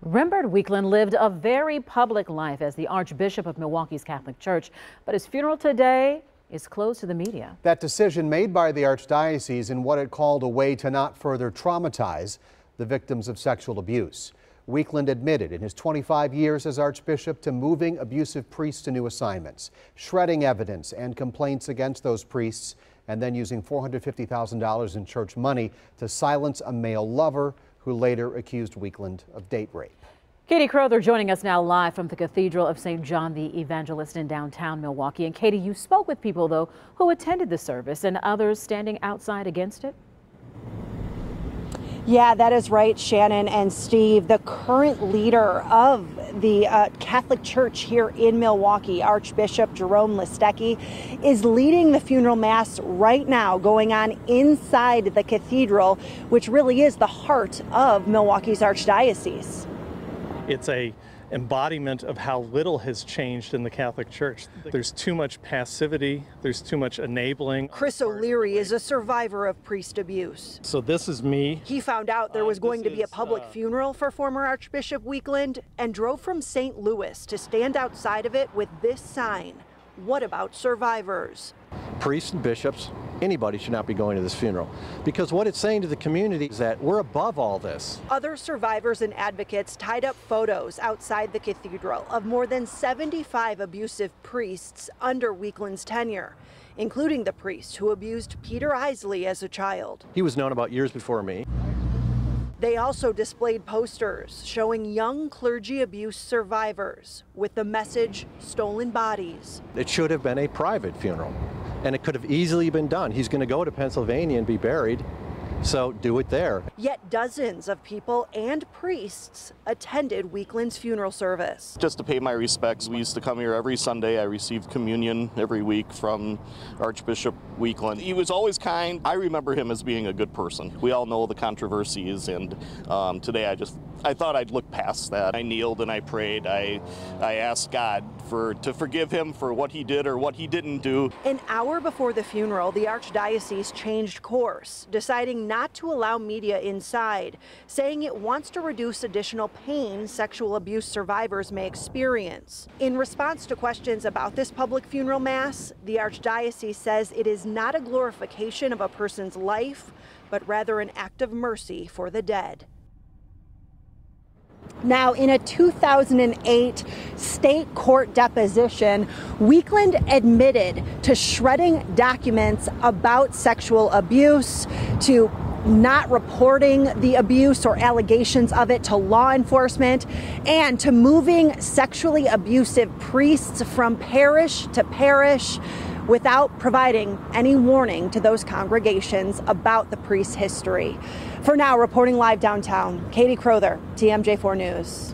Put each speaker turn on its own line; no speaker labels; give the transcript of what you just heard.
Rembert Weakland lived a very public life as the Archbishop of Milwaukee's Catholic Church, but his funeral today is closed to the media.
That decision made by the Archdiocese in what it called a way to not further traumatize the victims of sexual abuse. Weakland admitted in his 25 years as Archbishop to moving abusive priests to new assignments, shredding evidence and complaints against those priests, and then using $450,000 in church money to silence a male lover who later accused Weakland of date rape.
Katie Crowther joining us now live from the Cathedral of St. John the Evangelist in downtown Milwaukee. And Katie, you spoke with people, though, who attended the service and others standing outside against it.
Yeah, that is right, Shannon and Steve. The current leader of the Catholic Church here in Milwaukee, Archbishop Jerome Listecki, is leading the funeral mass right now going on inside the cathedral, which really is the heart of Milwaukee's Archdiocese.
It's a embodiment of how little has changed in the Catholic Church. There's too much passivity, there's too much enabling.
Chris O'Leary is a survivor of priest abuse.
So this is me.
He found out there was going to be a public funeral for former Archbishop Weakland and drove from St. Louis to stand outside of it with this sign: "What about survivors?"
Priests and bishops, anybody should not be going to this funeral, because what it's saying to the community is that we're above all this.
Other survivors and advocates tied up photos outside the cathedral of more than 75 abusive priests under Weakland's tenure, including the priest who abused Peter Isley as a child.
He was known about years before me.
They also displayed posters showing young clergy abuse survivors with the message "Stolen Bodies."
It should have been a private funeral, and it could have easily been done. He's going to go to Pennsylvania and be buried, so do it there.
Yet dozens of people and priests attended Weakland's funeral service.
Just to pay my respects, we used to come here every Sunday. I received communion every week from Archbishop Weakland. He was always kind. I remember him as being a good person. We all know the controversies, and today I thought I'd look past that. I kneeled and I prayed. I asked God to forgive him for what he did or what he didn't do.
An hour before the funeral, the Archdiocese changed course, deciding not to allow media inside, saying it wants to reduce additional pain sexual abuse survivors may experience. In response to questions about this public funeral mass, the Archdiocese says it is not a glorification of a person's life, but rather an act of mercy for the dead. Now, in a 2008 state court deposition, Weakland admitted to shredding documents about sexual abuse, to not reporting the abuse or allegations of it to law enforcement, and to moving sexually abusive priests from parish to parish without providing any warning to those congregations about the priest's history. For now, reporting live downtown, Katie Crowther, TMJ4 News.